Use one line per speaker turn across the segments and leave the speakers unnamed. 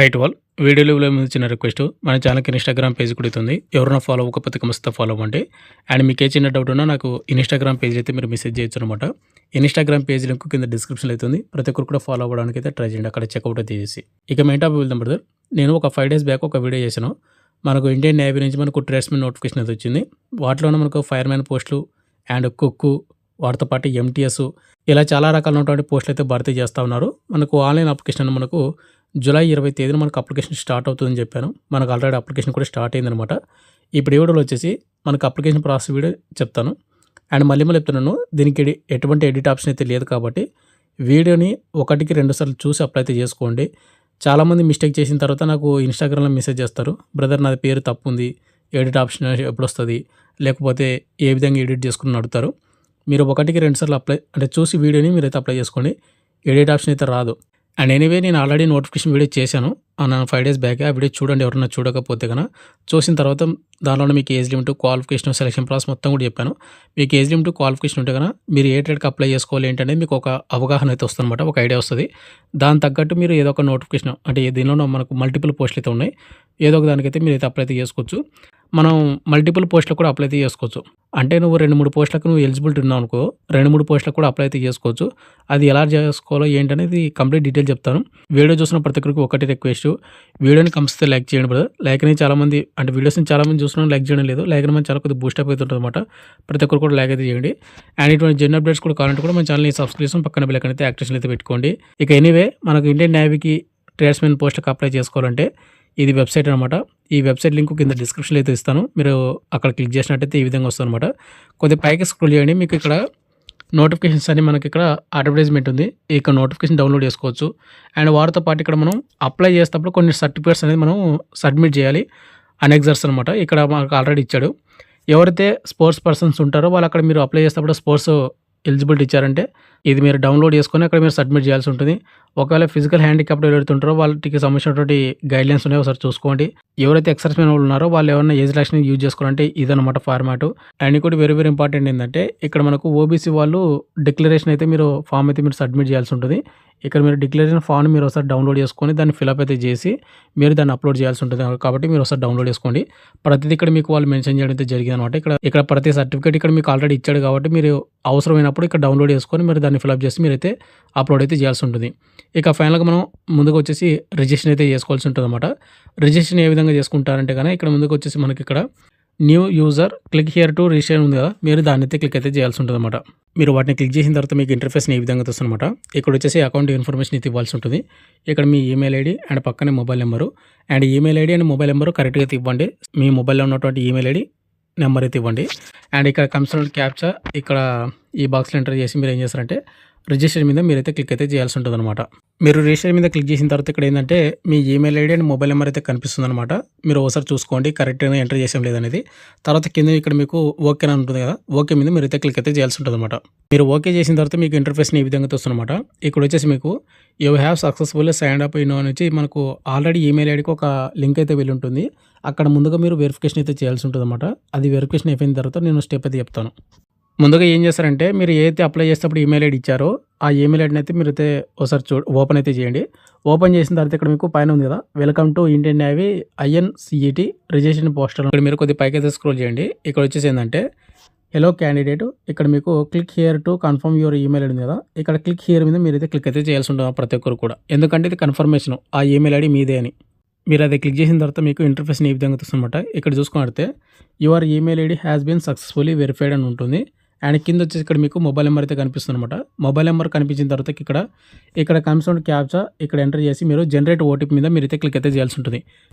Right wall వీడియోలో చిన్న request మన ఛానల్కి ఇన్స్టాగ్రామ్ పేజ్ కూడా అవుతుంది. ఎవరైనా ఫాలో అవ్వకపోతే కమస్తా ఫాలో అవ్వండి. అండ్ మీకు ఏ చిన్న డౌట్ ఉన్నా నాకు ఇన్స్టాగ్రామ్ పేజ్ అయితే మీరు మెసేజ్ చేయొచ్చు అనమాట. ఇన్స్టాగ్రామ్ పేజ్ లింక్ కింద డిస్క్రిప్షన్లో అవుతుంది. ప్రతి ఒక్కరు కూడా ఫాలో అవ్వడానికి అయితే ట్రై చేయండి, అక్కడ చెక్అవుట్ అయితే చేసి. ఇక మెయిన్ టాపిక్ వెళ్దాం బ్రదర్. నేను ఒక 5 days బ్యాక్ ఒక వీడియో చేశాను. మనకు ఇండియన్ నేవీ నుంచి మనకు ట్రేడ్స్మెన్ నోటిఫికేషన్ అయితే వచ్చింది. వాటిలోనే మనకు ఫైర్మ్యాన్ పోస్టులు అండ్ కుక్కు, వాటితో పాటు ఎంటీఎస్, ఇలా చాలా రకాలైనటువంటి పోస్టులు అయితే భర్తీ చేస్తూ ఉన్నారు. మనకు ఆన్లైన్ అప్లికేషన్ మనకు జూలై 20 తేదీన మనకు అప్లికేషన్ స్టార్ట్ అవుతుందని చెప్పాను. మనకు ఆల్రెడీ అప్లికేషన్ కూడా స్టార్ట్ అయిందనమాట. ఇప్పుడు ఈ వీడియోలో వచ్చేసి మనకు అప్లికేషన్ ప్రాసెస్ వీడియో చెప్తాను. అండ్ మళ్ళీ చెప్తున్నాను, దీనికి ఎటువంటి ఎడిట్ ఆప్షన్ అయితే లేదు కాబట్టి వీడియోని 1కి 2 సార్లు చూసి అప్లై అయితే చేసుకోండి. చాలామంది మిస్టేక్ చేసిన తర్వాత నాకు ఇన్స్టాగ్రామ్లో మెసేజ్ చేస్తారు, బ్రదర్ నాది పేరు తప్పు ఉంది, ఎడిట్ ఆప్షన్ ఎప్పుడు వస్తుంది, లేకపోతే ఏ విధంగా ఎడిట్ చేసుకుని అడుగుతారు. మీరు 1కి 2 సార్లు అప్లై అంటే చూసి వీడియోని మీరైతే అప్లై చేసుకోండి. ఎడిట్ ఆప్షన్ అయితే రాదు. అండ్ ఎనీవే నేను ఆల్రెడీ నోటిఫికేషన్ వీడియో చేశాను నా 5 days బ్యాక్. ఆ వీడియో చూడండి ఎవరన్నా చూడకపోతే కనుక. చూసిన తర్వాత దానిలో మీకు age limit, qualification, selection process మొత్తం కూడా చెప్పాను. మీకు ఏజ్ లిమిట్, క్వాలిఫికేషన్ ఉంటే కనుక మీరు ఏ ట్రేడ్కి అప్లై చేసుకోవాలి ఏంటనేది మీకు ఒక అవగాహన అయితే వస్తుంది అనమాట, ఒక ఐడియా వస్తుంది. దాని తగ్గట్టు మీరు ఏదో ఒక నోటిఫికేషన్ అంటే దీనిలో మనకు మల్టిపుల్ పోస్టులు అయితే ఉన్నాయి, ఏదో ఒక దానికైతే మీరు అయితే అప్లై అయితే చేసుకోవచ్చు. మనం మల్టిపుల్ పోస్టులకు కూడా అప్లై అయితే చేసుకోవచ్చు. అంటే నువ్వు 2-3 పోస్టులకు నువ్వు ఎలిజిబిలిటీ ఉన్నావు అనుకో, 2-3 పోస్టులకు కూడా అప్లై అయితే చేసుకోవచ్చు. అది ఎలా చేసుకోవాలో ఏంటనేది కంప్లీట్ డీటెయిల్ చెప్తాను. వీడియో చూసిన ప్రతి ఒక్కరికి ఒకటి రిక్వెస్ట్, వీడియోని కంపల్సరీ లైక్ చేయండి బ్రదర్. లైక్ అనేది చాలామంది అంటే వీడియోస్ని చాలామంది చూస్తున్నాం, లైక్ చేయడం లేదు. లైక్ అనేది చాలా కొద్దిగా బూస్టప్ అయితే ఉంటుంది అనమాట. ప్రతి ఒక్కరు కూడా లైక్ అయితే చేయండి. అండ్ ఇటువంటి జెన్ అప్డేట్స్ కూడా కావాలంటే కూడా మన ఛానల్ని సబ్స్క్రిప్షన్ పక్కన బెల్ ఐకాన్ అయితే యాక్టివేషన్ అయితే పెట్టుకోండి. ఇక ఎనీవే మనకు ఇండియన్ నేవీకి ట్రేడ్స్మెన్ పోస్టులకు అప్లై చేసుకోవాలంటే ఇది వెబ్సైట్ అనమాట. ఈ వెబ్సైట్ లింక్ కింద డిస్క్రిప్షన్లో అయితే ఇస్తాను. మీరు అక్కడ క్లిక్ చేసినట్టయితే ఈ విధంగా వస్తుంది అనమాట. కొద్దిగా పైకి స్క్రోల్ చేయండి, మీకు ఇక్కడ నోటిఫికేషన్స్ అని మనకి ఇక్కడ అడ్వర్టైజ్మెంట్ ఉంది. ఇక్కడ నోటిఫికేషన్ డౌన్లోడ్ చేసుకోవచ్చు. అండ్ వాటితో పాటు ఇక్కడ మనం అప్లై చేసేటప్పుడు కొన్ని సర్టిఫికేట్స్ అనేది మనం సబ్మిట్ చేయాలి. అనెక్సర్స్ అనమాట. ఇక్కడ మనకు ఆల్రెడీ ఇచ్చాడు. ఎవరైతే స్పోర్ట్స్ పర్సన్స్ ఉంటారో వాళ్ళు అక్కడ మీరు అప్లై చేసేటప్పుడు స్పోర్ట్స్ ఎలిజిబిలిటీ ఇచ్చారంటే ఇది మీరు డౌన్లోడ్ చేసుకొని అక్కడ మీరు సబ్మిట్ చేయాల్సి ఉంటుంది. ఒకవేళ ఫిజికల్ హ్యాండిక్యాప్డ్ ఎవరైతుంటారో వాళ్ళకి సంబంధించినటువంటి గైడ్లైన్స్ ఉన్నాయో ఒకసారి చూసుకోండి. ఎవరైతే ఎక్సర్సైజ్ మెన్ వాళ్ళు ఉన్నారో వాళ్ళు ఎవరైనా ఏజ్ రిలాక్షన్ యూజ్ చేసుకోవాలంటే ఇదనమాట ఫార్మాట్. అండ్ ఇంకోటి వెరీ వెరీ ఇంపార్టెంట్ ఏంటంటే ఇక్కడ మనకు ఓబీసీ వాళ్ళు డిక్లరేషన్ అయితే మీరు ఫామ్ అయితే మీరు సబ్మిట్ చేయాల్సి ఉంటుంది. ఇక్కడ మీరు డిక్లరేషన్ ఫామ్ మీరు ఒకసారి డౌన్లోడ్ చేసుకొని దాన్ని ఫిల్అప్ అయితే చేసి మీరు దాన్ని అప్లోడ్ చేయాల్సి ఉంటుంది. కాబట్టి మీరు ఒకసారి డౌన్లోడ్ చేసుకోండి. ప్రతిదీ ఇక్కడ మీకు వాళ్ళు మెన్షన్ చేయడం అయితే జరిగింది అనమాట. ఇక్కడ ప్రతి సర్టిఫికేట్ ఇక్కడ మీకు ఆల్రెడీ ఇచ్చాడు కాబట్టి మీరు అవసరమైనప్పుడు ఇక్కడ డౌన్లోడ్ చేసుకొని మీరు దాన్ని ఫిల్అప్ చేసి మీరైతే అప్లోడ్ అయితే చేయాల్సి ఉంటుంది. ఇక ఫైనల్గా మనం ముందుకు వచ్చేసి రిజిస్ట్రేషన్ అయితే చేసుకోవాల్సి ఉంటుంది అనమాట. రిజిస్ట్రేషన్ ఏ విధంగా చేసుకుంటారంటే కానీ ఇక్కడ ముందుకు వచ్చేసి మనకి ఇక్కడ new user click here to register ఉంది కదా, మీరు దాన్ని అయితే క్లిక్ అయితే చేయాల్సి ఉంటుంది అనమాట. మీరు వాటిని క్లిక్ చేసిన తర్వాత మీకు ఇంటర్ఫేస్ని ఈ విధంగా వస్తుంది అనమాట. ఇక్కడ వచ్చేసి అకౌంట్ ఇన్ఫర్మేషన్ అయితే ఇవ్వాల్సి ఉంటుంది. ఇక్కడ మీ ఈమెయిల్ ఐడి అండ్ పక్కనే mobile number, and email ID and mobile number కరెక్ట్గా అయితే ఇవ్వండి. మీ మొబైల్లో ఉన్నటువంటి ఈమెయిల్ ఐడి నెంబర్ అయితే ఇవ్వండి. అండ్ ఇక్కడ కన్సల్ట్ క్యాప్చా ఇక్కడ ఈ బాక్స్లో ఎంటర్ చేసి మీరు ఏం చేస్తారంటే రిజిస్టర్ మీద మీరైతే క్లిక్ అయితే చేయాల్సి ఉంటుంది అనమాట. మీరు రిజిస్టర్ మీద క్లిక్ చేసిన తర్వాత ఇక్కడ ఏంటంటే మీ email ID and mobile number అయితే కనిపిస్తుంది అనమాట. మీరు ఒకసారి చూసుకోండి కరెక్ట్గా ఎంటర్ చేసాం లేదనేది. తర్వాత కింద ఇక్కడ మీకు ఓకే అని ఉంటుంది కదా, ఓకే మీద మీరైతే క్లిక్ అయితే చేయాల్సి ఉంటుంది అనమాట. మీరు ఓకే చేసిన తర్వాత మీకు ఇంటర్ఫేస్ని ఈ విధంగా వస్తుందన్నమాట. ఇక్కడ వచ్చేసి మీకు you have successfully signed up in నుంచి మనకు ఆల్రెడీ ఈమెయిల్ ఐడికి ఒక లింక్ అయితే వెళ్ళి ఉంటుంది. అక్కడ ముందుగా మీరు వెరిఫికేషన్ అయితే చేయాల్సి ఉంటుంది అనమాట. అది వెరిఫికేషన్ అయిపోయిన తర్వాత నేను స్టెప్ అయితే చెప్తాను. ముందుగా ఏం చేస్తారంటే మీరు ఏదైతే అప్లై చేసేటప్పుడు ఈమెయిల్ ఐడి ఇచ్చారో ఆ ఈమెయిల్ ఐడిని అయితే మీరు అయితే ఒకసారి ఓపెన్ అయితే చేయండి. ఓపెన్ చేసిన తర్వాత ఇక్కడ మీకు పైన ఉంది కదా, welcome to Indian navy INCET registration poster. ఇక్కడ మీరు కొద్దిగా పైకి అయితే స్క్రోల్ చేయండి. ఇక్కడ వచ్చేసి ఏంటంటే హలో క్యాండిడేట్, ఇక్కడ మీకు click here to confirm your email ID ఉంది కదా, ఇక్కడ క్లిక్ హియర్ మీద మీరు అయితే క్లిక్ అయితే చేయాల్సి ఉంటుంది ప్రతి ఒక్కరు కూడా. ఎందుకంటే ఇది కన్ఫర్మేషన్ ఆ ఈమెయిల్ ఐడి మీదే అని. మీరు అది క్లిక్ చేసిన తర్వాత మీకు ఇంటర్ఫేస్ని ఈ విధంగా వస్తుందన్నమాట. ఇక్కడ చూసుకుంటే your email ID has been successfully verified అని ఉంటుంది. అండ్ కింద వచ్చేసి ఇక్కడ మీకు మొబైల్ నెంబర్ అయితే కనిపిస్తుంది అనమాట. మొబైల్ నెంబర్ కనిపించిన తర్వాత ఇక్కడ కన్సల్ట్ క్యాప్చా ఇక్కడ ఎంటర్ చేసి మీరు జనరేట్ ఓటీపీ మీద మీరు అయితే క్లిక్ అయితే చేయాల్సి ఉంటుంది.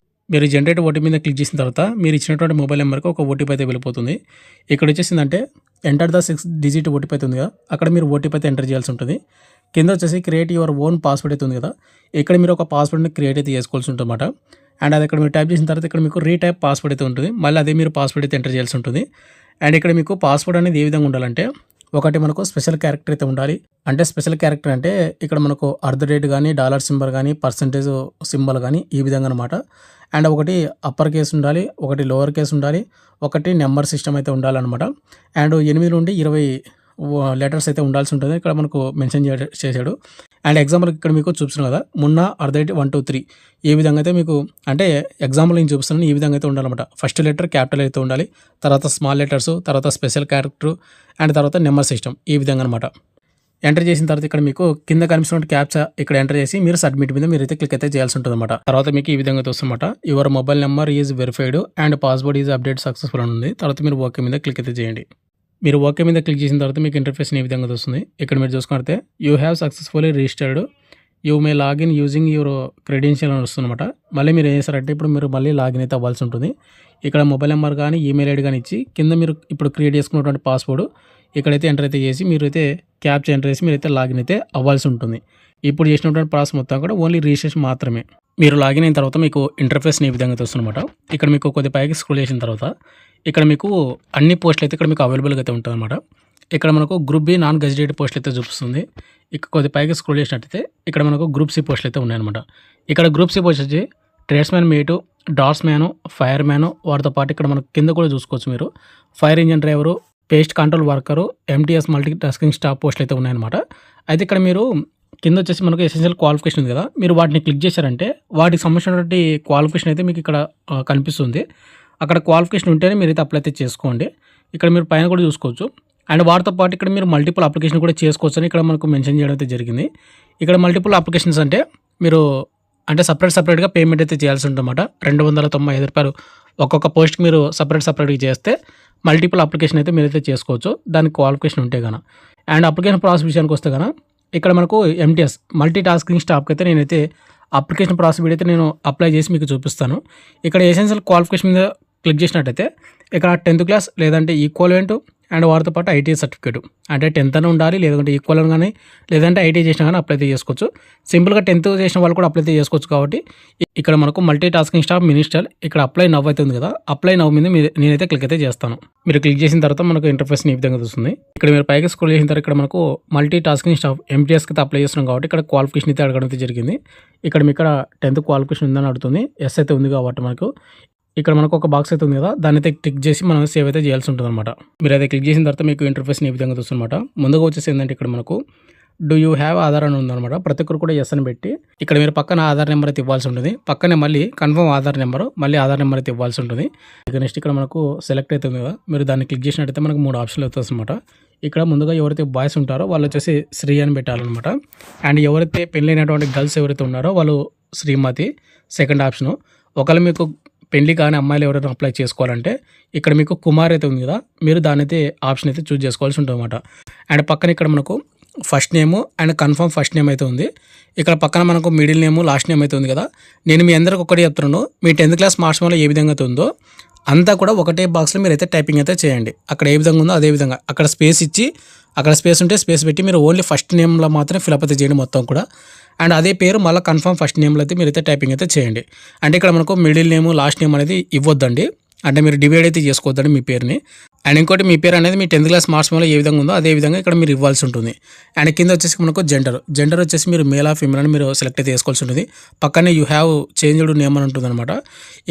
మీరు జనరేట్ ఓటీపీ మీద క్లిక్ చేసిన తర్వాత మీరు ఇచ్చినటువంటి మొబైల్ నెంబర్కి ఒక ఓటీపీ అయితే వెళ్ళిపోతుంది. ఇక్కడ వచ్చేసిందంటే ఎంటర్ ద 6 digit ఓటీపీ అయితే ఉంది కదా, అక్కడ మీరు ఓటీపీ అయితే ఎంటర్ చేయాల్సి ఉంటుంది. కింద వచ్చేసి క్రియేట్ యువర్ ఓన్ పాస్వర్డ్ అయితే ఉంది కదా, ఇక్కడ మీరు ఒక పాస్వర్డ్ని క్రియేట్ అయితే చేసుకోవాల్సి ఉంటుంది అనమాట. అండ్ అది ఇక్కడ మీరు టైప్ చేసిన తర్వాత ఇక్కడ మీకు రీటైప్ పాస్వర్డ్ అయితే ఉంటుంది. మళ్ళీ అదే మీరు పాస్వర్డ్ అయితే ఎంటర్ చేయాల్సి ఉంటుంది. అండ్ ఇక్కడ మీకు పాస్వర్డ్ అనేది ఏ విధంగా ఉండాలంటే ఒకటి మనకు స్పెషల్ క్యారెక్టర్ అయితే ఉండాలి. అంటే స్పెషల్ క్యారెక్టర్ అంటే ఇక్కడ మనకు $, కానీ డాలర్ సింబల్ కానీ పర్సంటేజ్ సింబల్ కానీ ఈ విధంగా అనమాట. అండ్ ఒకటి అప్పర్ కేస్ ఉండాలి, ఒకటి లోవర్ కేస్ ఉండాలి, ఒకటి నెంబర్ సిస్టమ్ అయితే ఉండాలన్నమాట. అండ్ 8 నుండి 20 లెటర్స్ అయితే ఉండాల్సి ఉంటుంది. ఇక్కడ మనకు మెన్షన్ చేశాడు. అండ్ ఎగ్జాంపుల్కి ఇక్కడ మీకు చూపిస్తున్నాను కదా, మున్నా @ 1 2 3 ఈ విధంగా అయితే మీకు అంటే ఎగ్జాంపుల్ నేను చూపిస్తున్నాను, ఈ విధంగా అయితే ఉండాలన్నమాట. ఫస్ట్ లెటర్ క్యాపిటల్ అయితే ఉండాలి, తర్వాత స్మాల్ లెటర్స్, తర్వాత స్పెషల్ క్యారెక్టర్ అండ్ తర్వాత నెంబర్ సిస్టమ్ ఈ విధంగా అనమాట. ఎంటర్ చేసిన తర్వాత ఇక్కడ మీకు కింద కనిపిస్తున్న క్యాప్చా ఇక్కడ ఎంటర్ చేసి మీరు సబ్మిట్ మీద మీరైతే క్లిక్ అయితే చేయాల్సి ఉంటుంది అనమాట. తర్వాత మీకు ఈ విధంగా వస్తుందన్నమాట. Your mobile number is verified and password is update successful అని ఉంది. తర్వాత మీరు ఓకే మీద క్లిక్ అయితే చేయండి. మీరు ఓకే మీద క్లిక్ చేసిన తర్వాత మీకు ఇంటర్ఫేస్ ఈ విధంగా వస్తుంది. ఇక్కడ మీరు చూసుకుంటే you have successfully registered, you may login using your credential అని వస్తుందన్నమాట. మళ్ళీ మీరు ఏం చేస్తారంటే ఇప్పుడు మీరు మళ్ళీ లాగిన్ అయితే అవ్వాల్సి ఉంటుంది. ఇక్కడ మొబైల్ నెంబర్ కానీ ఈమెయిల్ ఐడి కానీ ఇచ్చి కింద మీరు ఇప్పుడు క్రియేట్ చేసుకున్నటువంటి పాస్వర్డ్ ఇక్కడైతే ఎంటర్ అయితే చేసి మీరైతే క్యాప్చా ఎంటర్ చేసి మీరైతే లాగిన్ అయితే అవ్వాల్సి ఉంటుంది. ఇప్పుడు చేసినటువంటి ప్రాసెస్ మొత్తం కూడా ఓన్లీ రిజిస్ట్రేషన్ మాత్రమే. మీరు లాగిన్ అయిన తర్వాత మీకు ఇంటర్ఫేస్ ఈ విధంగా వస్తుందన్నమాట. ఇక్కడ మీకు కొద్ది పైకి స్క్రోల్ చేసిన తర్వాత ఇక్కడ మీకు అన్ని పోస్టులు అయితే ఇక్కడ మీకు అవైలబుల్గా అయితే ఉంటుంది అనమాట. ఇక్కడ మనకు గ్రూప్ బి నాన్ గెజిటెడ్ పోస్టులు అయితే చూపిస్తుంది. ఇక్కడ కొద్ది పైకి స్క్రోల్ చేసినట్టయితే ఇక్కడ మనకు గ్రూప్ సి పోస్టులు అయితే ఉన్నాయన్నమాట. ఇక్కడ గ్రూప్ సి పోస్ట్ వచ్చి ట్రేడ్స్మెన్ మేటు, డాట్స్ మ్యాను, ఫైర్ మ్యాను, వాటితో పాటు ఇక్కడ మనకు కింద కూడా చూసుకోవచ్చు మీరు fire engine driver, pest control worker, MTS multi tasking staff పోస్టులు అయితే ఉన్నాయన్నమాట. అయితే ఇక్కడ మీరు కింద వచ్చేసి మనకు ఎసెన్షియల్ క్వాలిఫికేషన్ ఉంది కదా, మీరు వాటిని క్లిక్ చేశారంటే వాటికి సంబంధించినటువంటి క్వాలిఫికేషన్ అయితే మీకు ఇక్కడ కనిపిస్తుంది. అక్కడ క్వాలిఫికేషన్ ఉంటేనే మీరైతే అప్లై అయితే చేసుకోండి. ఇక్కడ మీరు పైన కూడా చూసుకోవచ్చు. అండ్ వాటితో పాటు ఇక్కడ మీరు మల్టిపుల్ అప్లికేషన్ కూడా చేసుకోవచ్చు అని ఇక్కడ మనకు మెన్షన్ చేయడం అయితే జరిగింది. ఇక్కడ మల్టిపుల్ అప్లికేషన్స్ అంటే మీరు అంటే సపరేట్గా పేమెంట్ అయితే చేయాల్సి ఉంటుందన్నమాట. ₹295 ఒక్కొక్క పోస్ట్కి మీరు సపరేట్గా చేస్తే మల్టిపుల్ అప్లికేషన్ అయితే మీరైతే చేసుకోవచ్చు, దానికి క్వాలిఫికేషన్ ఉంటే కనుక. అండ్ అప్లికేషన్ ప్రాసెస్ విషయానికి వస్తే కనుక ఇక్కడ మనకు ఎంటీఎస్ మల్టీ టాస్కింగ్ స్టాఫ్కి అయితే నేనైతే అప్లికేషన్ ప్రాసెస్ అయితే నేను అప్లై చేసి మీకు చూపిస్తాను. ఇక్కడ ఎసెన్షియల్ క్వాలిఫికేషన్ మీద క్లిక్ చేసినట్టయితే ఇక్కడ 10th క్లాస్ లేదంటే ఈక్వలెంట్ అండ్ వాటితో పాటు ఐటీఐ సర్టిఫికేట్ అంటే 10th అని ఉండాలి, లేదంటే ఈక్వల్ కానీ లేదంటే ఐటీఐ చేసినా కానీ అప్లై చేసుకోవచ్చు. సింపుల్గా 10th చేసిన వాళ్ళు కూడా అప్లై చేసుకోవచ్చు. కాబట్టి ఇక్కడ మనకు మల్టీ టాస్కింగ్ స్టాఫ్ మినిస్టర్ ఇక్కడ అప్లై నవ్ అయితే ఉంది కదా, అప్లై నవ్ మీద నేనైతే క్లిక్ అయితే చేస్తాను. మీరు క్లిక్ చేసిన తర్వాత మనకు ఇంటర్ఫేస్ ఈ విధంగా వస్తుంది. ఇక్కడ మీరు పైకి స్క్రోల్ చేసిన తర్వాత ఇక్కడ మనకు మల్టీ టాస్కింగ్ స్టాఫ్ ఎంటీఎస్కి అయితే అప్లై చేస్తున్నాం కాబట్టి ఇక్కడ క్వాలిఫికేషన్ అయితే అడగడం అయితే జరిగింది. ఇక్కడ మీకు ఇక్కడ 10th క్వాలిఫికేషన్ ఉందని అడుగుతుంది, ఎస్ అయితే ఉంది కాబట్టి మనకు ఇక్కడ మనకు ఒక బాక్స్ అయితే ఉంది కదా, దాన్ని అయితే క్లిక్ చేసి మనం సేవ్ అయితే చేయాల్సి ఉంటుంది అనమాట. మీరు అయితే క్లిక్ చేసిన తర్వాత మీకు ఇంటర్ఫేస్ ఈ విధంగా వస్తుందన్నమాట. ముందుగా వచ్చేసి ఏంటంటే ఇక్కడ మనకు డూ యూ హ్యావ్ ఆధార్ అని ఉందన్నమాట. ప్రతి ఒక్కరు కూడా ఎస్ అని పెట్టి ఇక్కడ మీరు పక్కన ఆధార్ నెంబర్ అయితే ఇవ్వాల్సి ఉంటుంది. పక్కనే మళ్ళీ కన్ఫర్మ్ ఆధార్ నెంబర్, మళ్ళీ ఆధార్ నెంబర్ అయితే ఇవ్వాల్సి ఉంటుంది. ఇక నెక్స్ట్ ఇక్కడ మనకు సెలెక్ట్ అవుతుంది కదా, మీరు దాన్ని క్లిక్ చేసినట్టయితే మనకు 3 ఆప్షన్లు అవుతుంది అనమాట. ఇక్కడ ముందుగా ఎవరైతే బాయ్స్ ఉంటారో వాళ్ళు వచ్చేసి శ్రీ అని పెట్టాలన్నమాట. అండ్ ఎవరైతే పెళ్ళైనటువంటి గర్ల్స్ ఎవరైతే ఉన్నారో వాళ్ళు శ్రీమతి సెకండ్ ఆప్షను. ఒకవేళ మీకు పెళ్లి కానీ అమ్మాయిలు ఎవరైనా అప్లై చేసుకోవాలంటే ఇక్కడ మీకు కుమార్ అయితే ఉంది కదా, మీరు దాని అయితే ఆప్షన్ అయితే చూస్ చేసుకోవాల్సి ఉంటుంది అనమాట. అండ్ పక్కన ఇక్కడ మనకు first name and confirm first name అయితే ఉంది. ఇక్కడ పక్కన మనకు మిడిల్ నేము లాస్ట్ నేమ్ అయితే ఉంది కదా. నేను మీ అందరికి ఒకటి చెప్తున్నాను, మీ 10th క్లాస్ మార్క్స్ వల్ల ఏ విధంగా అయితే ఉందో అంతా కూడా ఒకటే బాక్స్లో మీరు అయితే టైపింగ్ అయితే చేయండి. అక్కడ ఏ విధంగా ఉందో అదే విధంగా అక్కడ స్పేస్ ఇచ్చి అక్కడ స్పేస్ ఉంటే స్పేస్ పెట్టి మీరు ఓన్లీ ఫస్ట్ నేమ్లో మాత్రమే ఫిల్అప్ అయితే చేయండి మొత్తం కూడా. అండ్ అదే పేరు మళ్ళీ కన్ఫర్మ్ ఫస్ట్ నేమ్లో అయితే మీరైతే టైపింగ్ అయితే చేయండి. అంటే ఇక్కడ మనకు మిడిల్ నేము లాస్ట్ నేమ్ అనేది ఇవ్వద్దండి, అంటే మీరు డివైడ్ అయితే చేసుకోవద్దండి మీ పేరుని. అండ్ ఇంకోటి మీ పేరు అనేది మీ 10th క్లాస్ మార్క్స్ వల్ల ఏ విధంగా ఉందో అదే విధంగా ఇక్కడ మీరు ఇవ్వాల్సి ఉంటుంది. అండ్ కింద వచ్చేసి మనకు జెండర్ వచ్చేసి మీరు మేల్ ఆ ఫీమేల్ అని మీరు సెలెక్ట్ అయితే చేసుకోవాల్సి ఉంటుంది. పక్కనే యూ హ్యావ్ చేంజ్డ్ నేమ్ అని ఉంటుంది అనమాట.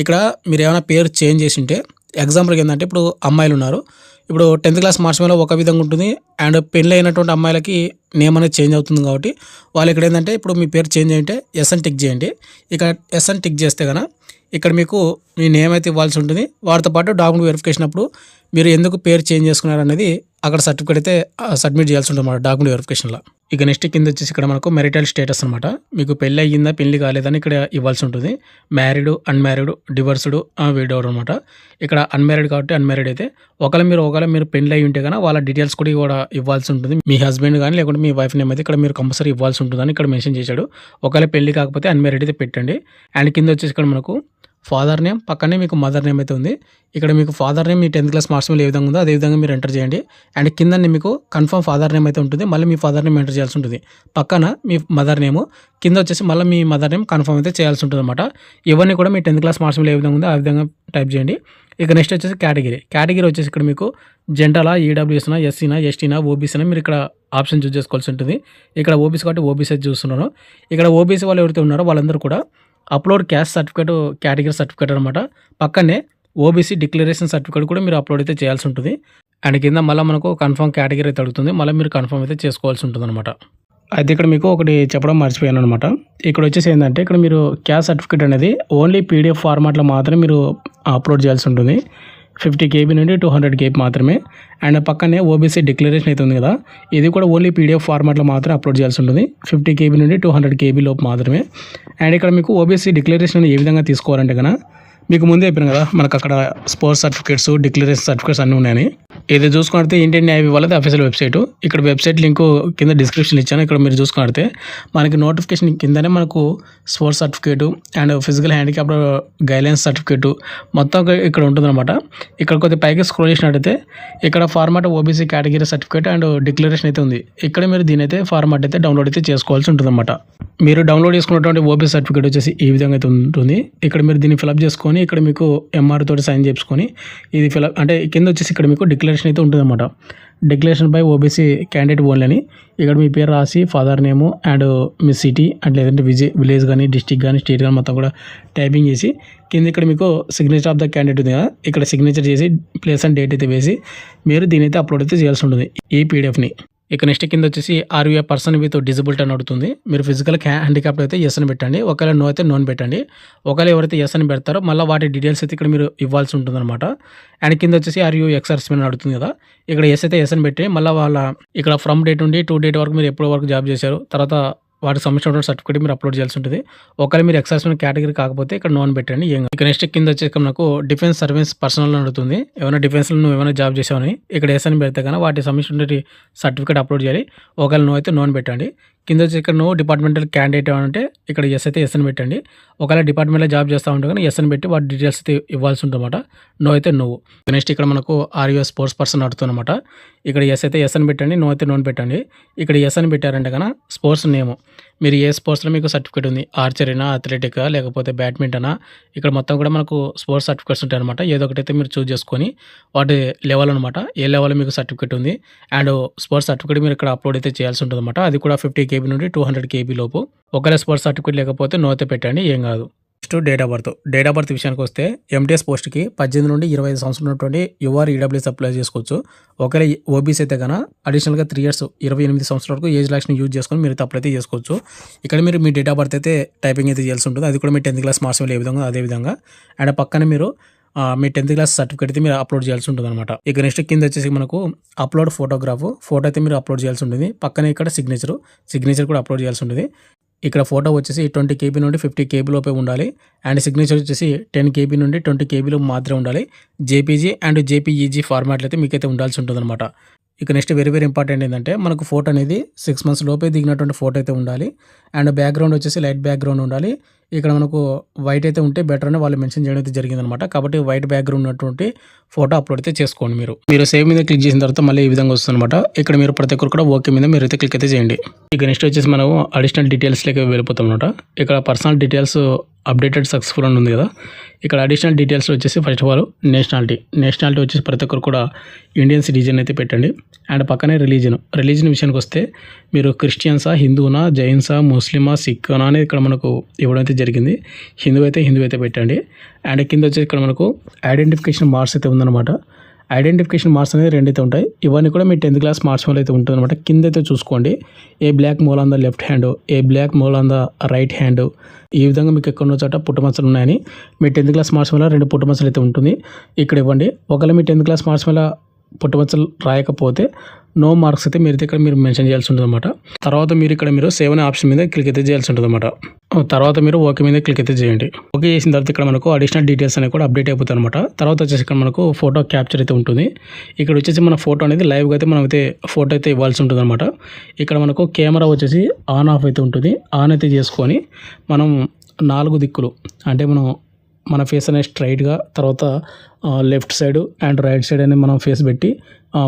ఇక్కడ మీరు ఏమైనా పేరు చేంజ్ చేసి ఉంటే ఎగ్జాంపుల్కి ఏంటంటే ఇప్పుడు అమ్మాయిలు ఉన్నారు, ఇప్పుడు 10th క్లాస్ మార్క్స్ వల్ల ఒక విధంగా ఉంటుంది అండ్ పెళ్ళి అయినటువంటి అమ్మాయిలకి నేమ్ అనేది చేంజ్ అవుతుంది కాబట్టి వాళ్ళు ఇక్కడ ఏంటంటే ఇప్పుడు మీ పేరు చేంజ్ అయ్యింటే ఎస్ అని టిక్ చేయండి. ఇక్కడ ఎస్ అని టిక్ చేస్తే కనుక ఇక్కడ మీకు మీ నేమ్ అయితే ఇవ్వాల్సి ఉంటుంది. వాటితో పాటు డాక్యుమెంట్ వెరిఫికేషన్ అప్పుడు మీరు ఎందుకు పేరు చేంజ్ చేసుకున్నారు అనేది అక్కడ సర్టిఫికేట్ అయితే సబ్మిట్ చేయాల్సి ఉంటుంది అన్నమాట డాక్యుమెంట్ వెరిఫికేషన్లో. ఇక నెక్స్ట్ కింద వచ్చేసి ఇక్కడ మనకు మెరిటల్ స్టేటస్ అనమాట. మీకు పెళ్ళి అయ్యిందా పెళ్లి కాలేదని ఇక్కడ ఇవ్వాల్సి ఉంటుంది. మ్యారీడ్, అన్మ్యారీడ్, డివర్స్డ్, విడోడ్ అనమాట. ఇక్కడ అన్మ్యారీడ్ కాబట్టి అన్మ్యారీడ్ అయితే ఒకవేళ మీరు పెళ్లి అయ్యి ఉంటే కనుక వాళ్ళ డీటెయిల్స్ కూడా ఇవ్వాల్సి ఉంటుంది. మీ హస్బెండ్ కానీ లేకుంటే మీ వైఫ్ నేమ్ అయితే ఇక్కడ మీరు కంపల్సరీ ఇవ్వాల్సి ఉంటుందని ఇక్కడ మెన్షన్ చేశాడు. ఒకవేళ పెళ్లి కాకపోతే అన్మ్యారీడ్ అయితే పెట్టండి. అండ్ కింద వచ్చేసి ఇక్కడ మనకు ఫాదర్ నేమ్ పక్కనే మీకు మదర్ నేమ్ అయితే ఉంది. ఇక్కడ మీకు ఫాదర్ నేమ్ మీ 10th క్లాస్ మార్క్స్ ఏ విధంగా ఉందో అదే విధంగా మీరు ఎంటర్ చేయండి. అండ్ కింద మీకు కన్ఫర్మ్ ఫాదర్ నేమ్ అయితే ఉంటుంది, మళ్ళీ మీ ఫాదర్ నేమ్ ఎంటర్ చేయాల్సి ఉంటుంది. పక్కన మీ మదర్ నేము, కింద వచ్చేసి మళ్ళీ మీ మదర్ నేమ్ కన్ఫర్మ్ అయితే చేయాల్సి ఉంటుంది అనమాట. ఇవన్నీ కూడా మీ 10th క్లాస్ మార్క్స్ ఏ విధంగా ఉందో ఆ విధంగా టైప్ చేయండి. ఇక నెక్స్ట్ వచ్చేసి కేటగిరీ వచ్చేసి ఇక్కడ మీకు జనరలా, ఈడబ్ల్యూఎస్నా, ఎస్సీనా, ఎస్టీనా, ఓబీసీనా మీరు ఇక్కడ ఆప్షన్ చూస్ చేసుకోవాల్సి ఉంటుంది. ఇక్కడ ఓబీసీ కాబట్టి ఓబీసీ చూస్తున్నాను. ఇక్కడ ఓబీసీ వాళ్ళు ఎవరైతే ఉన్నారో వాళ్ళందరూ కూడా upload caste certificate category certificate అనమాట. పక్కనే ఓబీసీ డిక్లరేషన్ సర్టిఫికేట్ కూడా మీరు అప్లోడ్ అయితే చేయాల్సి ఉంటుంది. అండ్ కింద మళ్ళీ మనకు కన్ఫర్మ్ కేటగిరీ అయితే అడుగుతుంది, మళ్ళీ మీరు కన్ఫర్మ్ అయితే చేసుకోవాల్సి ఉంటుంది అనమాట. అయితే ఇక్కడ మీకు ఒకటి చెప్పడం మర్చిపోయాను అనమాట. ఇక్కడ వచ్చేసి ఏంటంటే ఇక్కడ మీరు క్యాస్ట్ సర్టిఫికేట్ అనేది ఓన్లీ పీడిఎఫ్ ఫార్మాట్లో మాత్రమే మీరు అప్లోడ్ చేయాల్సి ఉంటుంది. 50 KB నుండి 200 KB మాత్రమే. అండ్ పక్కనే ఓబీసీ డిక్లరేషన్ అయితే ఉంది కదా, ఇది కూడా ఓన్లీ పీడిఎఫ్ ఫార్మాట్లో మాత్రమే అప్లోడ్ చేయాల్సి ఉంటుంది. 50 KB నుండి 200 KB లోపు మాత్రమే. అండ్ ఇక్కడ మీకు ఓబీసీ డిక్లరేషన్ ఏ విధంగా తీసుకోవాలంటే కనుక మీకు ముందే చెప్పాను కదా, మనకు అక్కడ స్పోర్ట్స్ సర్టిఫికేట్స్, డిక్లరేషన్ సర్టిఫికేట్స్ అన్నీ ఉన్నాయని. ఇది చూసుకుంటే ఇండియన్ నేవీ వాళ్ళది అఫీషియల్ వెబ్సైట్. ఇక్కడ వెబ్సైట్ లింక్ కింద డిస్క్రిప్షన్ ఇచ్చాను. ఇక్కడ మీరు చూసుకుంటే మనకి నోటిఫికేషన్ కిందనే మనకు sports certificate and physical handicap guidelines certificate మొత్తం ఇక్కడ ఉంటుందన్నమాట. ఇక్కడ కొద్దిగా పైకి స్క్రోల్ చేసినట్టయితే ఇక్కడ format OBC category certificate and declaration అయితే ఉంది. ఇక్కడ మీరు దీని అయితే ఫార్మాట్ అయితే డౌన్లోడ్ అయితే చేసుకోవాల్సి ఉంటుందన్నమాట. మీరు డౌన్లోడ్ చేసుకున్నటువంటి ఓబీసీ సర్టిఫికేట్ వచ్చేసి ఈ విధంగా అయితే ఉంటుంది. ఇక్కడ మీరు దీన్ని ఫిలప్ చేసుకొని ఇక్కడ మీకు ఎంఆర్ తోటి సైన్ చేసుకొని ఇది ఫిలప్ అంటే కింద వచ్చేసి ఇక్కడ మీకు డిక్లరేషన్ అయితే ఉంటుందన్నమాట. Declaration by OBC candidate only అని ఇక్కడ మీ పేరు రాసి father name and me city and లేదంటే విలేజ్ కానీ డిస్టిక్ కానీ స్టేట్ కానీ మొత్తం కూడా టైపింగ్ చేసి కింద ఇక్కడ మీకు సిగ్నేచర్ ఆఫ్ ద క్యాండిడేట్ ఉంది కదా, ఇక్కడ సిగ్నేచర్ చేసి ప్లేస్ అండ్ డేట్ అయితే వేసి మీరు దీని అయితే అప్లోడ్ అయితే చేయాల్సి ఉంటుంది ఈ పీడిఎఫ్ని. ఇక నెక్స్ట్ కింద వచ్చేసి are you a person with disability అని అడుగుతుంది. మీరు ఫిజికల్ హ్యాండిక్యాప్ అయితే ఎస్ అని పెట్టండి, ఒకవేళ నో అయితే నోన్ పెట్టండి. ఒకవేళ ఎవరైతే ఎస్ అని పెడతారో మళ్ళీ వాటి డీటెయిల్స్ అయితే ఇక్కడ మీరు ఇవ్వాల్సి ఉంటుంది అనమాట. అండ్ కింద వచ్చేసి ఆర్ యూ ఎక్సర్స్మెన్ అడుగుతుంది కదా, ఇక్కడ ఎస్ అయితే ఎస్ అని పెట్టి మళ్ళీ వాళ్ళ ఇక్కడ ఫ్రమ్ డేట్ నుండి టు డేట్ వరకు మీరు ఎప్పటి వరకు జాబ్ చేశారు, తర్వాత వాటికి సంబంధించిన సర్టిఫికేట్ మీరు అప్లోడ్ చేయాల్సి ఉంటుంది. ఒకవేళ మీరు ఎక్సర్స్మెన్ కేటగిరీ కాకపోతే ఇక్కడ నోన్ పెట్టండి. ఇక నెక్స్ట్ కింద వచ్చేసి నాకు డిఫెన్స్ సర్వీస్ పర్సనల్ అడుగుతుంది. ఏమైనా డిఫెన్స్లో నువ్వు ఏమైనా జాబ్ చేసావని ఇక్కడ ఎస్ అని పెడితే కానీ వాటికి సంబంధించిన సర్టిఫికేట్ అప్లోడ్ చేయాలి. ఒకవేళ నో అయితే నోన్ పెట్టండి. కింద వచ్చి ఇక్కడ నువ్వు డిపార్ట్మెంటల్ క్యాండిడేట్ అంటే ఇక్కడ ఎస్ అయితే ఎస్ అని పెట్టండి. ఒకవేళ డిపార్ట్మెంట్లో జాబ్ చేస్తూ ఉంటే కానీ ఎస్ అని పెట్టి వాటి డీటెయిల్స్ అయితే ఇవ్వాల్సి ఉంటుందన్నమాట. నో అయితే నువ్వు. నెక్స్ట్ ఇక్కడ మనకు ఆర్యూ స్పోర్ట్స్ పర్సన్ అడుగుతుందన్నమాట. ఇక్కడ ఎస్ అయితే ఎస్ అని పెట్టండి, నో అయితే నోన్ పెట్టండి. ఇక్కడ ఎస్ అని పెట్టారంటే కన్నా స్పోర్ట్స్ నేమ్ మీరు ఏ స్పోర్ట్స్లో మీకు సర్టిఫికేట్ ఉంది, ఆర్చరీనా, అథ్లెటికా, లేకపోతే బ్యాడ్మింటనా, ఇక్కడ మొత్తం కూడా మనకు స్పోర్ట్స్ సర్టిఫికేట్స్ ఉంటాయి అనమాట. ఏదో ఒకటైతే మీరు చూస్ చేసుకొని వాటి లెవెల్ అనమాట, ఏ లెవెల్లో మీకు సర్టిఫికేట్ ఉంది అండ్ స్పోర్ట్స్ సర్టిఫికేట్ మీరు ఇక్కడ అప్లోడ్ అయితే చేయాల్సి ఉంటుంది అనమాట. అది కూడా 50 KB నుండి 200 KB లోపు. ఒకవేళ స్పోర్ట్స్ సర్టిఫికేట్ లేకపోతే నో అయితే పెట్టండి, ఏం కాదు. నెక్స్ట్ డేట్ ఆఫ్ బర్త్ విషయానికి వస్తే ఎంటీఎస్ పోస్ట్కి 18 నుండి 25 సంవత్సరాలు ఉన్నటువంటి యువర్ ఈడబ్ల్యూఎస్ అప్లై చేసుకోవచ్చు. ఒకవేళ ఓబీసీ అయితే కన్నా అడిషనల్గా 3 years 28 సంవత్సరాల వరకు ఏజ్ రిలాక్షన్ యూజ్ చేసుకొని మీరు అప్లై అయితే చేసుకోవచ్చు. ఇక్కడ మీరు మీ డేట్ ఆఫ్ బర్త్ అయితే టైపింగ్ అయితే చేయాల్సి ఉంటుంది. అది కూడా మీ 10th క్లాస్ మార్క్స్ ఏ విధంగా అదే విధంగా. అండ్ పక్కన మీరు మీ 10th క్లాస్ సర్టిఫికేట్ అయితే మీరు అప్లోడ్ చేయాల్సి ఉంటుంది అనమాట. ఇక నెక్స్ట్ కింద వచ్చేసి మనకు అప్లోడ్ ఫోటో అయితే మీరు అప్లోడ్ చేయాల్సి ఉంటుంది. పక్కన ఇక్కడ సిగ్నేచర్ కూడా అప్లోడ్ చేయాల్సి ఉంటుంది. ఇక్కడ ఫోటో వచ్చేసి 20 KB నుండి 50 KB లోపే ఉండాలి. అండ్ సిగ్నేచర్ వచ్చేసి 10 KB నుండి 20 KB లోపు మాత్రమే ఉండాలి. జేపీజీ అండ్ జేపీఈజీ ఫార్మాట్లు అయితే మీకైతే ఉండాల్సి ఉంటుంది అనమాట. ఇక నెక్స్ట్ వెరీ ఇంపార్టెంట్ ఏంటంటే మనకు ఫోటో అనేది 6 months లోపే దిగినటువంటి ఫోటో అయితే ఉండాలి. అండ్ బ్యాక్గ్రౌండ్ వచ్చేసి లైట్ బ్యాక్గ్రౌండ్ ఉండాలి. ఇక్కడ మనకు వైట్ అయితే ఉంటే బెటర్ అని వాళ్ళు మెన్షన్ చేయడం అయితే జరిగిందనమాట. కాబట్టి వైట్ బ్యాక్గ్రౌండ్ ఉన్నటువంటి ఫోటో అప్లోడ్ అయితే చేసుకోండి. మీరు సేవ్ మీద క్లిక్ చేసిన తర్వాత మళ్ళీ ఈ విధంగా వస్తుంది అనమాట. ఇక్కడ మీరు ప్రతి ఒక్కరు కూడా ఓకే మీద మీరు అయితే క్లిక్ అయితే చేయండి. ఇక నెక్స్ట్ వచ్చేసి మనం అడిషనల్ డీటెయిల్స్లోకి వెళ్ళిపోతాం అనమాట. ఇక్కడ పర్సనల్ డీటెయిల్స్ అప్డేటెడ్ సక్సెస్ఫుల్ అని ఉంది కదా, ఇక్కడ అడిషనల్ డీటెయిల్స్ వచ్చేసి ఫస్ట్ ఆఫ్ ఆల్ నేషనాలిటీ వచ్చేసి ప్రతి ఒక్కరు కూడా ఇండియన్ సిటిజన్ అయితే పెట్టండి. అండ్ పక్కనే రిలీజన్ విషయానికి వస్తే మీరు క్రిస్టియన్సా, హిందూనా, జైన్సా, ముస్లిమా, సిక్కనా అనేది ఇక్కడ మనకు ఇవ్వడం అయితే జరిగింది. హిందూ అయితే పెట్టండి. అండ్ కింద వచ్చేసి ఇక్కడ మనకు ఐడెంటిఫికేషన్ మార్క్స్ అయితే ఉందన్నమాట. ఐడెంటిఫికేషన్ మార్క్స్ అనేది 2 అయితే ఉంటాయి. ఇవన్నీ కూడా మీ 10th క్లాస్ మార్క్స్ వల్ల అయితే ఉంటుంది అనమాట. కింద అయితే చూసుకోండి, a black mole on the left hand, a black mole on the right hand, ఈ విధంగా మీకు ఎక్కడో చోట పుట్టుమచ్చలు ఉన్నాయని మీ 10th క్లాస్ మార్క్స్ వల్ల 2 పుట్టుమచ్చలు అయితే ఉంటుంది. ఇక్కడ ఇవ్వండి. ఒకవేళ మీ 10th క్లాస్ మార్క్స్ వల్ల పుట్టుమచ్చలు రాయకపోతే నో మార్క్స్ అయితే మీరు మెన్షన్ చేయాల్సి ఉంటుంది అనమాట. తర్వాత మీరు సేవ్ అనే ఆప్షన్ మీద క్లిక్ అయితే చేయాల్సి ఉంటుంది అనమాట. తర్వాత మీరు ఓకే మీద క్లిక్ అయితే చేయండి. ఓకే చేసిన తర్వాత ఇక్కడ మనకు అడిషనల్ డీటెయిల్స్ అనేవి కూడా అప్డేట్ అయిపోతాయి అనమాట. తర్వాత వచ్చేసి ఇక్కడ మనకు ఫోటో క్యాప్చర్ అయితే ఉంటుంది. ఇక్కడ వచ్చేసి మన ఫోటో అనేది లైవ్గా అయితే మనం అయితే ఫోటో అయితే ఇవ్వాల్సి ఉంటుంది అనమాట. ఇక్కడ మనకు కెమెరా వచ్చేసి ఆన్ ఆఫ్ అయితే ఉంటుంది. ఆన్ అయితే చేసుకొని మనం 4 దిక్కులు అంటే మన ఫేస్ అనేది స్ట్రైట్గా, తర్వాత left side and right side అనేది మనం ఫేస్ పెట్టి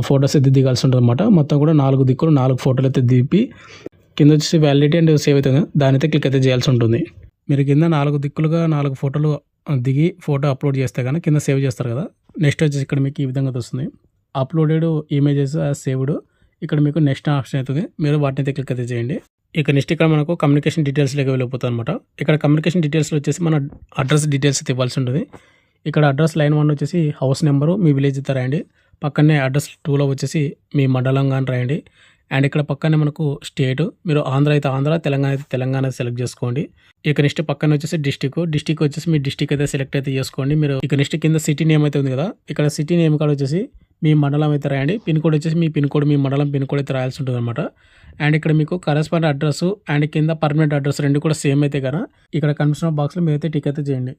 ఫొటోస్ అయితే దిగాల్సి ఉంటుంది అనమాట. మొత్తం కూడా 4 దిక్కులు 4 ఫోటోలు అయితే దిపి కింద వచ్చేసి వ్యాలిడిటీ అండ్ సేవ్ అవుతుంది, దాని అయితే క్లిక్ అయితే చేయాల్సి ఉంటుంది. మీరు కింద 4 దిక్కులుగా 4 ఫోటోలు దిగి ఫోటో అప్లోడ్ చేస్తే కానీ కింద సేవ్ చేస్తారు కదా. నెక్స్ట్ వచ్చేసి ఇక్కడ మీకు ఈ విధంగా వస్తుంది, అప్లోడెడ్ ఇమేజెస్ సేవ్డ్. ఇక్కడ మీకు నెక్స్ట్ ఆప్షన్ అవుతుంది, మీరు వాటిని అయితే క్లిక్ అయితే చేయండి. ఇక నెక్స్ట్ ఇక్కడ మనకు కమ్యూనికేషన్ డీటెయిల్స్లోకి వెళ్ళిపోతుంది అనమాట. ఇక్కడ కమ్యూనికేషన్ డీటెయిల్స్లో వచ్చేసి మన అడ్రస్ డీటెయిల్స్ అయితే ఇవ్వాల్సి ఉంటుంది. ఇక్కడ అడ్రస్ లైన్ 1 వచ్చేసి హౌస్ నెంబరు మీ విలేజ్ అయితే రాయండి. పక్కనే అడ్రస్ 2లో వచ్చేసి మీ మండలం కానీ రాయండి. అండ్ ఇక్కడ పక్కనే మనకు స్టేట్, మీరు ఆంధ్ర అయితే ఆంధ్ర, తెలంగాణ అయితే తెలంగాణ సెలెక్ట్ చేసుకోండి. ఇక నెక్స్ట్ పక్కన వచ్చేసి డిస్టిక్ వచ్చేసి మీ డిస్టిక్ అయితే సెలెక్ట్ అయితే చేసుకోండి. మీరు ఇక నెక్స్ట్ కింద సిటీ నేమ్ అయితే ఉంది కదా, ఇక్కడ సిటీ నేమ్ కాడ వచ్చేసి మీ మండలం అయితే రాయండి. పిన్ కోడ్ వచ్చేసి మీ పిన్ కోడ్, మీ మండలం పిన్ కోడ్ అయితే రాయాల్సి ఉంటుంది అనమాట. అండ్ ఇక్కడ మీకు కరెస్పాండ్ అడ్రస్ అండ్ కింద పర్మనెంట్ అడ్రస్ రెండు కూడా సేమ్ అయితే కదా, ఇక్కడ కన్ఫర్మేషన్ బాక్స్లో మీరు అయితే టిక్ అయితే చేయండి.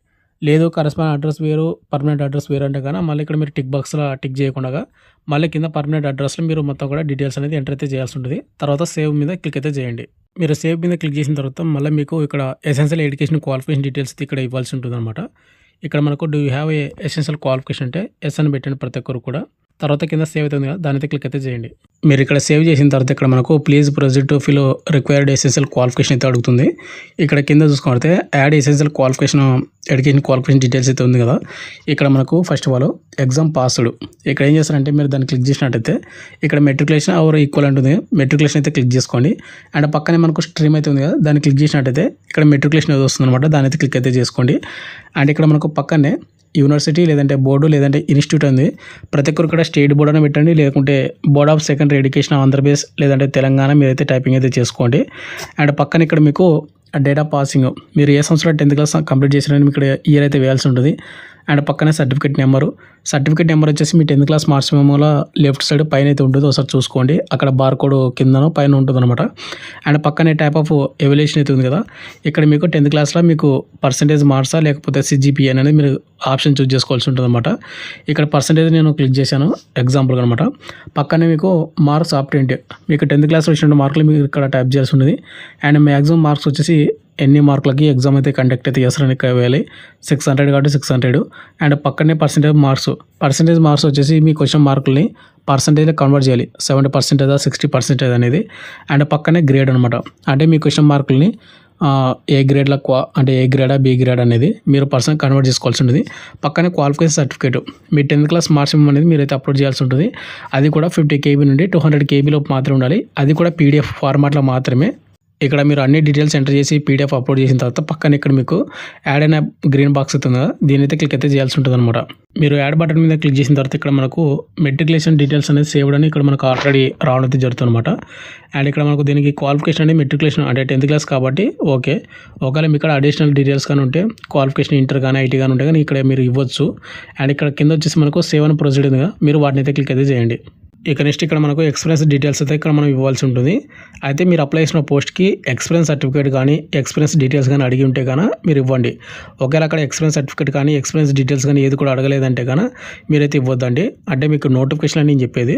లేదు కరెస్పాండ్ అడ్రస్ వేరు, పర్మనెంట్ అడ్రస్ వేరు అంటే కానీ మళ్ళీ ఇక్కడ మీరు టిక్ బాక్స్లో టిక్ చేయకుండా మళ్ళీ కింద పర్మనెంట్ అడ్రస్లో మీరు మొత్తం కూడా డీటెయిల్స్ అనేది ఎంటర్ అయితే చేయాల్సి ఉంటుంది. తర్వాత సేవ్ మీద క్లిక్ అయితే చేయండి. మీరు సేవ్ మీద క్లిక్ చేసిన తర్వాత మళ్ళీ మీకు ఇక్కడ ఎసెన్షియల్ ఎడ్యుకేషన్ క్వాలిఫికేషన్ డీటెయిల్స్ ఇక్కడ ఇవ్వాల్సి ఉంటుంది అనమాట. ఇక్కడ మనకు do you have a essential qualification అంటే ఎస్ అని పెట్టండి ప్రతి ఒక్కరు కూడా. తర్వాత కింద సేవ్ అవుతుంది కదా, దాని అయితే క్లిక్ అయితే చేయండి. మీరు ఇక్కడ సేవ్ చేసిన తర్వాత ఇక్కడ మనకు please proceed to fill required essential qualification అయితే అడుగుతుంది. ఇక్కడ కింద చూసుకుంటే add essential education qualification details అయితే ఉంది కదా, ఇక్కడ మనకు first of all exam passed. ఇక్కడ ఏం చేస్తారంటే మీరు దాన్ని క్లిక్ చేసినట్టయితే ఇక్కడ మెట్రికులేషన్ ఆర్ ఈక్వల్ ఉంటుంది, మెట్రికులేషన్ అయితే క్లిక్ చేసుకోండి. అండ్ పక్కనే మనకు స్ట్రీమ్ అయితే ఉంది కదా, దాన్ని క్లిక్ చేసినట్టయితే ఇక్కడ మెట్రికులేషన్ అయితే వస్తుంది అనమాట, దాని అయితే క్లిక్ అయితే చేసుకోండి. అండ్ ఇక్కడ మనకు పక్కనే యూనివర్సిటీ లేదంటే బోర్డు లేదంటే ఇన్స్టిట్యూట్ ఉంది, ప్రతి ఒక్కరు కూడా స్టేట్ బోర్డు అని పెట్టండి, లేకుంటే board of secondary education Andhra Pradesh లేదంటే తెలంగాణ మీరైతే టైపింగ్ అయితే చేసుకోండి. అండ్ పక్కన ఇక్కడ మీకు డేట్ ఆఫ్ పాసింగ్, మీరు ఏ సంవత్సరం 10th క్లాస్ కంప్లీట్ చేసినారని ఇక్కడ ఇయర్ అయితే వేయాల్సి ఉంటుంది. అండ్ పక్కనే సర్టిఫికేట్ నెంబర్ వచ్చేసి మీ 10th క్లాస్ మార్క్స్ మెమోలో లెఫ్ట్ సైడ్ పైన అయితే ఉంటుంది, ఒకసారి చూసుకోండి. అక్కడ బార్ కోడ్ కిందనో పైన ఉంటుంది అనమాట. అండ్ పక్కనే టైప్ ఆఫ్ ఎవాల్యుయేషన్ అయితే ఉంది కదా, ఇక్కడ మీకు 10th క్లాస్లో మీకు పర్సంటేజ్ మార్క్సా లేకపోతే సిజిపిఏ అనేది మీరు ఆప్షన్ చూస్ చేసుకోవాల్సి ఉంటుంది అనమాట. ఇక్కడ పర్సంటేజ్ నేను క్లిక్ చేశాను ఎగ్జాంపుల్ అనమాట. పక్కనే మీకు మార్క్స్ ఆప్టెంట్, మీకు 10th క్లాస్లో వచ్చిన మార్కులు మీరు ఇక్కడ టైప్ చేయాల్సి ఉంటుంది. అండ్ మ్యాక్సిమం మార్క్స్ వచ్చేసి ఎన్ని మార్కులకి ఎగ్జామ్ అయితే కండక్ట్ అయితే చేస్తారని ఇక్కడ వేయాలి, 600 కాబట్టి 600. అండ్ పక్కనే పర్సంటేజ్ మార్క్స్ వచ్చేసి మీ క్వశ్చన్ మార్కుల్ని పర్సంటేజ్లో కన్వర్ట్ చేయాలి, 70% 60% అనేది. అండ్ పక్కనే గ్రేడ్ అనమాట, అంటే మీ క్వశ్చన్ మార్కుల్ని ఏ గ్రేడ్లో అంటే ఏ గ్రేడా బి గ్రేడ్ అనేది మీరు పర్సన్ కన్వర్ట్ చేసుకోవాల్సి ఉంటుంది. పక్కనే క్వాలిఫికేషన్ సర్టిఫికేట్, మీ 10th క్లాస్ మార్క్స్ అనేది మీరైతే అప్లోడ్ చేయాల్సి ఉంటుంది. అది కూడా 50 KB నుండి 200 KB లోపు మాత్రమే ఉండాలి, అది కూడా PDF ఫార్మాట్లో మాత్రమే. ఇక్కడ మీరు అన్ని డీటెయిల్స్ ఎంటర్ చేసి PDF అప్లోడ్ చేసిన తర్వాత పక్కన ఇక్కడ మీకు యాడ్ అయిన గ్రీన్ బాక్స్ అవుతుంది కదా, దీని అయితే క్లిక్ అయితే చేయాల్సి ఉంటుంది అనమాట. మీరు యాడ్ బటన్ మీద క్లిక్ చేసిన తర్వాత ఇక్కడ మనకు మెట్రికులేషన్ డీటెయిల్స్ అనేది సేవ్ అని ఇక్కడ మనకు ఆల్రెడీ రావడం అయితే జరుగుతుంది అనమాట. అండ్ ఇక్కడ మనకు దీనికి క్వాలిఫికేషన్ అనేది మెట్రికులేషన్ అంటే 10th క్లాస్ కాబట్టి ఓకే. ఒకవేళ మీ ఇక్కడ అడిషనల్ డీటెయిల్స్ కానీ ఉంటే క్వాలిఫికేషన్ ఇంటర్ కానీ ఐటీ కానీ ఉంటే కానీ ఇక్కడ మీరు ఇవ్వచ్చు. అండ్ ఇక్కడ కింద వచ్చేసి మనకు సేవ్ అని ప్రొసీడ్ ఉంది కదా, మీరు వాటిని అయితే క్లిక్ అయితే చేయండి. ఇక నెక్స్ట్ ఇక్కడ మనకు ఎక్స్పీరియన్స్ డీటెయిల్స్ అయితే ఇక్కడ మనం ఇవ్వాల్సి ఉంటుంది. అయితే మీరు అప్లై చేసిన పోస్ట్కి ఎక్స్పీరియన్స్ సర్టిఫికేట్ కానీ ఎక్స్పీరియన్స్ డీటెయిల్స్ కానీ అడిగి ఉంటే కానీ మీరు ఇవ్వండి. ఒకవేళ అక్కడ ఎక్స్పీరియన్స్ సర్టిఫికేట్ కానీ ఎక్స్పీరియన్స్ డీటెయిల్స్ కానీ ఏది కూడా అడగలేదంటే కానీ మీరైతే ఇవ్వద్దండి, అంటే మీకు నోటిఫికేషన్ అని నేను చెప్పేది.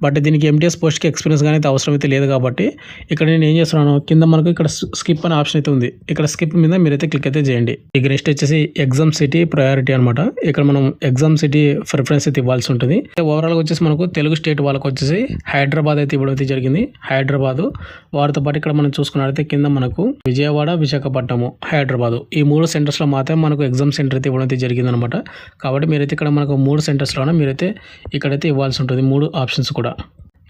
బట్ దీనికి MTS పోస్ట్కి ఎక్స్పీరియన్స్ కానీ అయితే అవసరం అయితే లేదు కాబట్టి ఇక్కడ నేను ఏం చేస్తున్నాను, కింద మనకు ఇక్కడ స్కిప్ అనే ఆప్షన్ అయితే ఉంది, ఇక్కడ స్కిప్ మీద మీరైతే క్లిక్ అయితే చేయండి. ఇక నెక్స్ట్ వచ్చేసి ఎగ్జామ్ సిటీ ప్రయారిటీ అనమాట. ఇక్కడ మనం ఎగ్జామ్ సిటీ ప్రిఫరెన్స్ అయితే ఇవ్వాల్సి ఉంటుంది. ఓవరాల్గా వచ్చేసి మనకు తెలుగు స్టేట్ వాళ్ళకి వచ్చేసి హైదరాబాద్ అయితే ఇవ్వడం అయితే జరిగింది, హైదరాబాదు. వారితో పాటు ఇక్కడ మనం చూసుకున్నట్లయితే కింద మనకు విజయవాడ, విశాఖపట్నము, హైదరాబాదు ఈ 3 సెంటర్స్లో మాత్రమే మనకు ఎగ్జామ్ సెంటర్ అయితే ఇవ్వడం అయితే జరిగింది అనమాట. కాబట్టి మీరైతే ఇక్కడ మనకు 3 సెంటర్స్లోనే మీరైతే ఇక్కడైతే ఇవ్వాల్సి ఉంటుంది, 3 ఆప్షన్స్ కూడా.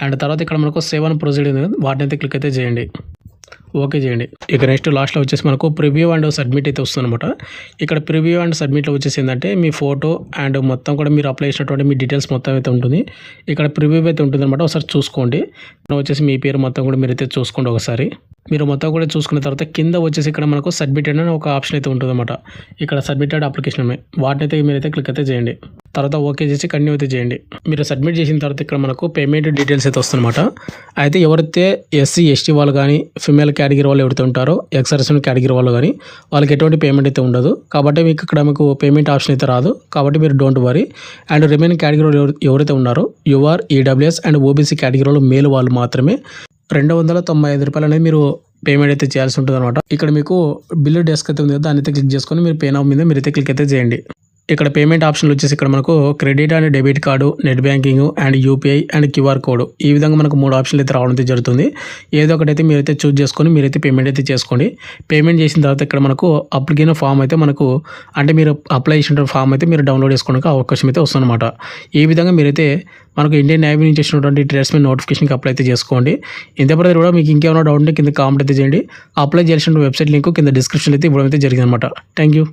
అండ్ తర్వాత ఇక్కడ మనకు 7 ప్రొసీడ్ ఉంది, వాటిని అయితే క్లిక్ అయితే చేయండి, ఓకే చేయండి. ఇక నెక్స్ట్ లాస్ట్లో వచ్చేసి మనకు ప్రివ్యూ అండ్ సబ్మిట్ అయితే వస్తుంది అనమాట. ఇక్కడ ప్రివ్యూ అండ్ సబ్మిట్లో వచ్చేసి ఏంటంటే మీ ఫోటో అండ్ మొత్తం కూడా మీరు అప్లై చేసినటువంటి మీ డీటెయిల్స్ మొత్తం అయితే ఉంటుంది. ఇక్కడ ప్రివ్యూ అయితే ఉంటుంది అనమాట, ఒకసారి చూసుకోండి. వచ్చేసి మీ పేరు మొత్తం కూడా మీరైతే చూసుకోండి ఒకసారి. మీరు మొత్తం కూడా చూసుకున్న తర్వాత కింద వచ్చేసి ఇక్కడ మనకు సబ్మిటెడ్ అని ఒక ఆప్షన్ అయితే ఉంటుంది అనమాట. ఇక్కడ సబ్మిటెడ్ అప్లికేషన్ ఉన్నాయి, వాటిని అయితే మీరైతే క్లిక్ అయితే చేయండి. తర్వాత ఓకే చేసి కంటిన్యూ అయితే చేయండి. మీరు సబ్మిట్ చేసిన తర్వాత ఇక్కడ మనకు పేమెంట్ డీటెయిల్స్ అయితే వస్తుందన్నమాట. అయితే ఎవరైతే SC ST వాళ్ళు కానీ ఫిమేల్ కేటగిరీ వాళ్ళు ఎవరైతే ఉంటారో ఎక్స్-సర్వీస్ కేటగిరీ వాళ్ళు కానీ వాళ్ళకి ఎటువంటి పేమెంట్ అయితే ఉండదు. కాబట్టి మీకు ఇక్కడ మీకు పేమెంట్ ఆప్షన్ అయితే రాదు, కాబట్టి మీరు డోంట్ వరీ. అండ్ రిమైనింగ్ కేటగిరీలో ఎవరైతే ఉన్నారో UR EWS అండ్ OBC కేటగిరీలో మేల్ వాళ్ళు మాత్రమే ₹295 అనేది మీరు పేమెంట్ అయితే చేయాల్సి ఉంటుంది అనమాట. ఇక్కడ మీకు బిల్లు డెస్క్ అయితే ఉంది కదా, దాన్ని అయితే క్లిక్ చేసుకొని మీరు పే నౌ మీద మీరైతే క్లిక్ అయితే చేయండి. ఇక్కడ పేమెంట్ ఆప్షన్లు వచ్చేసి ఇక్కడ మనకు credit and debit card, net banking and UPI and QR code, ఈ విధంగా మనకు 3 ఆప్షన్లు అయితే రావడం జరుగుతుంది. ఏదో ఒకటైతే మీరైతే చూస్ చేసుకొని మీరైతే పేమెంట్ అయితే చేసుకోండి. పేమెంట్ చేసిన తర్వాత ఇక్కడ మనకు అప్లికేషన్ ఫామ్ అయితే మనకు అంటే మీరు అప్లై చేసిన ఫామ్ అయితే మీరు డౌన్లోడ్ చేసుకోవడానికి అవకాశం అయితే వస్తుందన్నమాట. ఈ విధంగా మీరైతే మనకు ఇండియన్ నేవీ నుంచి వచ్చినటువంటి ట్రేడ్స్ మీద నోటిఫికేషన్కి అప్లై అయితే చేసుకోండి. ఇంతవరకు కూడా మీకు ఇంకేమైనా డౌట్ ఉంటే కింద కామెంట్ అయితే చేయండి. అప్లై చేయాల్సిన వెబ్సైట్ లింక్ కింద డిస్క్రిప్షన్ అయితే ఇవ్వడం అయితే జరిగింది అనమాట. Thank you.